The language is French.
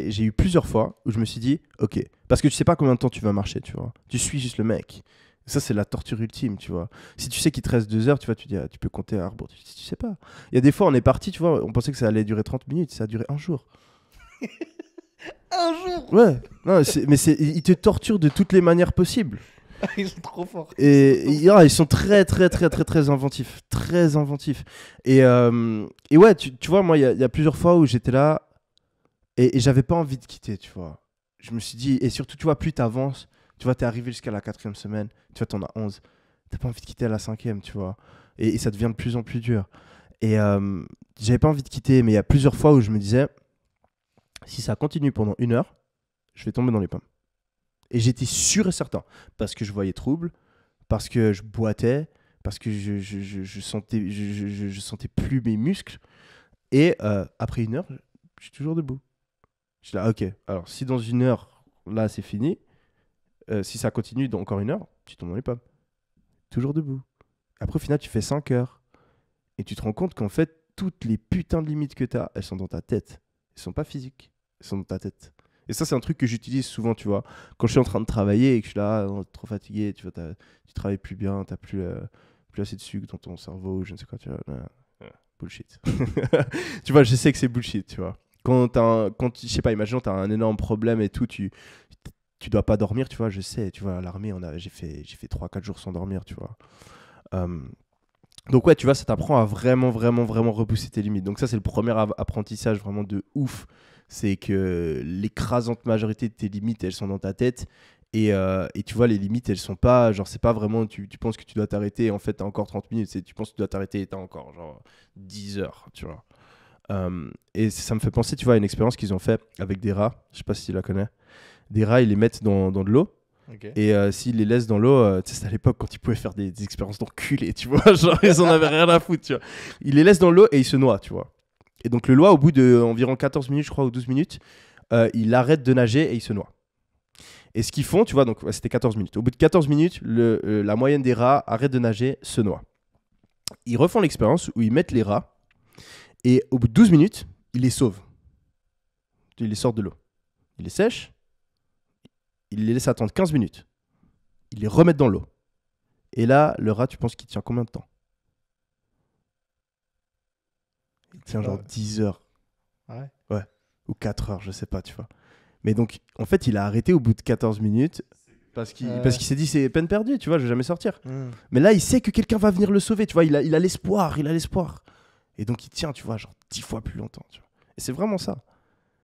Et j'ai eu plusieurs fois où je me suis dit, ok, parce que tu sais pas combien de temps tu vas marcher, tu vois. Tu suis juste le mec. Ça, c'est la torture ultime, tu vois. Si tu sais qu'il te reste 2 heures, tu vois, tu dis, ah, tu peux compter à rebours. Tu sais pas. Il y a des fois, on est parti, tu vois, on pensait que ça allait durer 30 minutes, ça a duré un jour. Un jour. Ouais, non, ils te torturent de toutes les manières possibles. Ils sont trop forts. Ils sont très inventifs. Très inventifs. Et ouais, tu vois, moi, il y a plusieurs fois où j'étais là et j'avais pas envie de quitter, tu vois. Je me suis dit, et surtout, tu vois, plus t'avances, tu vois, t'es arrivé jusqu'à la 4e semaine, tu vois, t'en as 11. T'as pas envie de quitter à la 5e, tu vois. Et ça devient de plus en plus dur. Et j'avais pas envie de quitter, mais il y a plusieurs fois où je me disais, si ça continue pendant 1 heure, je vais tomber dans les pommes. Et j'étais sûr et certain, parce que je voyais trouble, parce que je boitais, parce que je sentais plus mes muscles. Et après 1 heure, je suis toujours debout. Je suis là, ok, alors si dans 1 heure, là c'est fini, si ça continue dans encore 1 heure, tu tombes dans les pommes. Toujours debout. Après au final, tu fais 5 heures. Et tu te rends compte qu'en fait, toutes les putains de limites que tu as, elles sont dans ta tête. Elles sont pas physiques, elles sont dans ta tête. Et ça, c'est un truc que j'utilise souvent, tu vois. Quand je suis en train de travailler et que je suis là, trop fatigué, tu vois, tu travailles plus bien, t'as plus assez de sucre dans ton cerveau, je ne sais quoi, tu vois. Bullshit. Tu vois, je sais que c'est bullshit, tu vois. Je sais pas, imaginons, tu as un énorme problème et tout, tu dois pas dormir, tu vois, je sais, tu vois, à l'armée, j'ai fait 3-4 jours sans dormir, tu vois. Donc ouais, tu vois, ça t'apprend à vraiment repousser tes limites. Donc ça, c'est le premier apprentissage vraiment de ouf. C'est que l'écrasante majorité de tes limites, elles sont dans ta tête. Et tu vois, les limites, elles sont pas... Genre, c'est pas vraiment... Tu penses que tu dois t'arrêter et en fait, t'as encore 30 minutes. Tu penses que tu dois t'arrêter et t'as encore, genre, 10 heures, tu vois. Et ça me fait penser, tu vois, à une expérience qu'ils ont fait avec des rats. Je sais pas si tu la connais. Des rats, ils les mettent dans de l'eau. Okay. Et s'ils les laissent dans l'eau, tu sais, c'était à l'époque quand ils pouvaient faire des expériences d'enculés, tu vois, genre ils en avaient rien à foutre, tu vois. Ils les laissent dans l'eau et ils se noient, tu vois. Et donc le loa, au bout d'environ 14 minutes, je crois, ou 12 minutes, il arrête de nager et il se noie. Et ce qu'ils font, tu vois, donc ouais, c'était 14 minutes. Au bout de 14 minutes, la moyenne des rats arrête de nager, se noie. Ils refont l'expérience où ils mettent les rats et au bout de 12 minutes, ils les sauvent. Ils les sortent de l'eau. Ils les sèchent. Ils les laissent attendre 15 minutes. Ils les remettent dans l'eau. Et là, le rat, tu penses qu'il tient combien de temps? Il tient genre 10 heures. Ouais. Ouais. Ou 4 heures, je sais pas, tu vois. Mais donc, en fait, il a arrêté au bout de 14 minutes parce qu'il s'est dit c'est peine perdue, tu vois, je vais jamais sortir. Mais là, il sait que quelqu'un va venir le sauver, tu vois. Il a l'espoir. Et donc, il tient, tu vois, genre 10 fois plus longtemps, tu vois. Et c'est vraiment ça.